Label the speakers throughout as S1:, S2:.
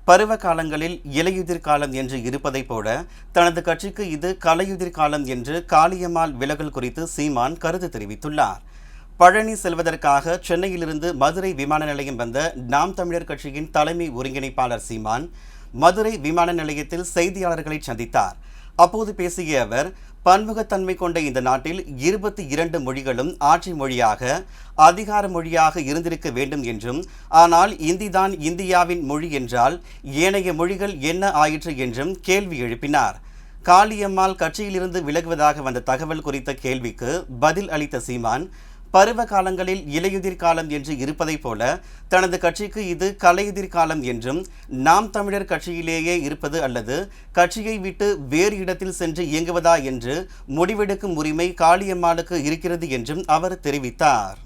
S1: பருவ காலங்களில் இலையுதிர் காலம் என்று இருப்பதைப் போல தனது கட்சிக்கு இது கலையுதிர் காலம் என்று காளியம்மாள் விலகல் குறித்து சீமான் கருத்து தெரிவித்துள்ளார். பழனி செல்வதற்காக சென்னையிலிருந்து மதுரை விமான நிலையம் வந்த நாம் தமிழர் கட்சியின் தலைமை ஒருங்கிணைப்பாளர் சீமான் மதுரை விமான நிலையத்தில் செய்தியாளர்களை சந்தித்தார். அப்போது பேசிய அவர், பன்முகத்தன்மை கொண்ட இந்த நாட்டில் 22 மொழிகளும் ஆட்சி மொழியாக, அதிகார மொழியாக இருந்திருக்க வேண்டும் என்றும், ஆனால் இந்திதான் இந்தியாவின் மொழி என்றால் ஏனைய மொழிகள் என்ன ஆயிற்று என்றும் கேள்வி எழுப்பினார். காளியம்மாள் கட்சியிலிருந்து விலகுவதாக வந்த தகவல் குறித்த கேள்விக்கு பதில் அளித்த சீமான், பருவ காலங்களில் இலையுதிர் காலம் என்று இருப்பதைப் போல தனது கட்சிக்கு இது கலையுதிர் காலம் என்றும், நாம் தமிழர் கட்சியிலேயே இருப்பது அல்லது கட்சியை விட்டு வேறு இடத்தில் சென்று இயங்குவதா என்று முடிவெடுக்கும் உரிமை காளியம்மாளுக்கு இருக்கிறது என்றும் அவர் தெரிவித்தார்.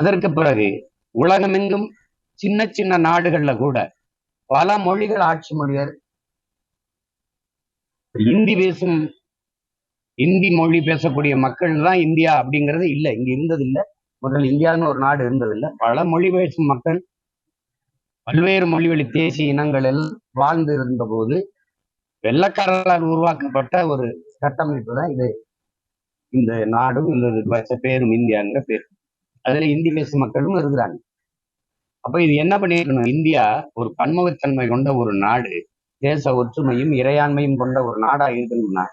S2: அதற்கு பிறகு உலகமெங்கும் சின்ன சின்ன நாடுகள்ல கூட பல மொழிகள் ஆட்சி மொழியர். இந்தி மொழி பேசக்கூடிய மக்கள் தான் இந்தியா அப்படிங்கிறது இல்லை, இங்க இருந்தது இல்லை. முதல் இந்தியான்னு ஒரு நாடு இருந்தது இல்லை. பல மொழி பேசும் மக்கள், பல்வேறு மொழிவழி தேசிய இனங்கள் எல்லாம் வாழ்ந்து இருந்த போது வெள்ளக்காரர்களால் உருவாக்கப்பட்ட ஒரு கட்டமைப்பு தான் இது. இந்த நாடும் இந்த பேரும் இந்தியாங்கிற பேர். அதுல இந்தி பேசும் மக்களும் இருக்கிறாங்க. அப்ப இது என்ன பண்ணிருக்கணும்? இந்தியா ஒரு பன்முகத்தன்மை கொண்ட ஒரு நாடு, தேச ஒற்றுமையும் இறையாண்மையும் கொண்ட ஒரு நாடா இருக்கணும்னா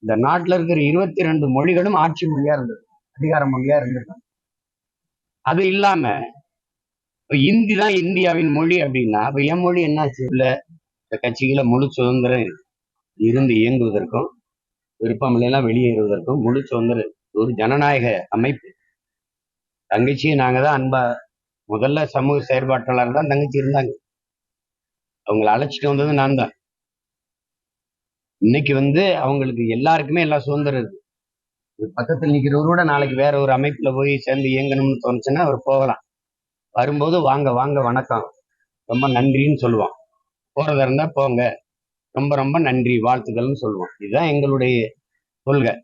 S2: இந்த நாட்டுல இருக்கிற 22 மொழிகளும் ஆட்சி மொழியா இருந்தது, அதிகார மொழியா இருந்தது. அது இல்லாம இந்தி தான் இந்தியாவின் மொழி அப்படின்னா அப்ப என் மொழி என்னாச்சு? இல்ல, இந்த கட்சிகளை முழு சுதந்திரம் இருந்து இயங்குவதற்கும் விருப்பம் இல்லைன்னா வெளியேறுவதற்கும் முழு சுதந்திரம் ஒரு ஜனநாயக அமைப்பு. தங்கச்சியை நாங்க தான் அன்பா, முதல்ல சமூக செயற்பாட்டாளர் தான் தங்கச்சி இருந்தாங்க, அவங்களை அழைச்சிட்டு வந்தது நான் தான். இன்னைக்கு அவங்களுக்கு எல்லாருக்குமே எல்லா சுதந்திரம் இருக்கு. பக்கத்தில் நிற்கிறவரோட நாளைக்கு வேற ஒரு அமைப்புல போய் சேர்ந்து இயங்கணும்னு தோணுச்சுன்னா அவர் போகலாம். வரும்போது வாங்க வாங்க வணக்கம் ரொம்ப நன்றின்னு சொல்லுவோம். போறதா இருந்தா போங்க ரொம்ப ரொம்ப நன்றி வாழ்த்துக்கள்னு சொல்லுவோம். இதுதான் எங்களுடைய கொள்கை.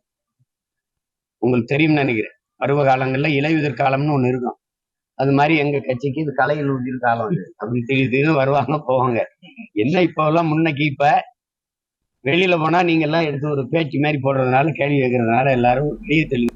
S2: உங்களுக்கு தெரியும்னு நினைக்கிறேன். பருவ காலங்கள்ல இலையுதிர் காலம்னு ஒண்ணு இருக்கும். அது மாதிரி எங்க கட்சிக்கு இது கலையில் உதிர் காலம் அப்படி திடீர்னு வருவாங்க போவாங்க. என்ன இப்ப எல்லாம் முன்னைக்கு இப்ப வெளியில போனா நீங்க எல்லாம் எடுத்து ஒரு பேச்சு மாதிரி போடுறதுனால கேள்வி கேட்கறதுனால எல்லாரும் வெளியே தெளிவு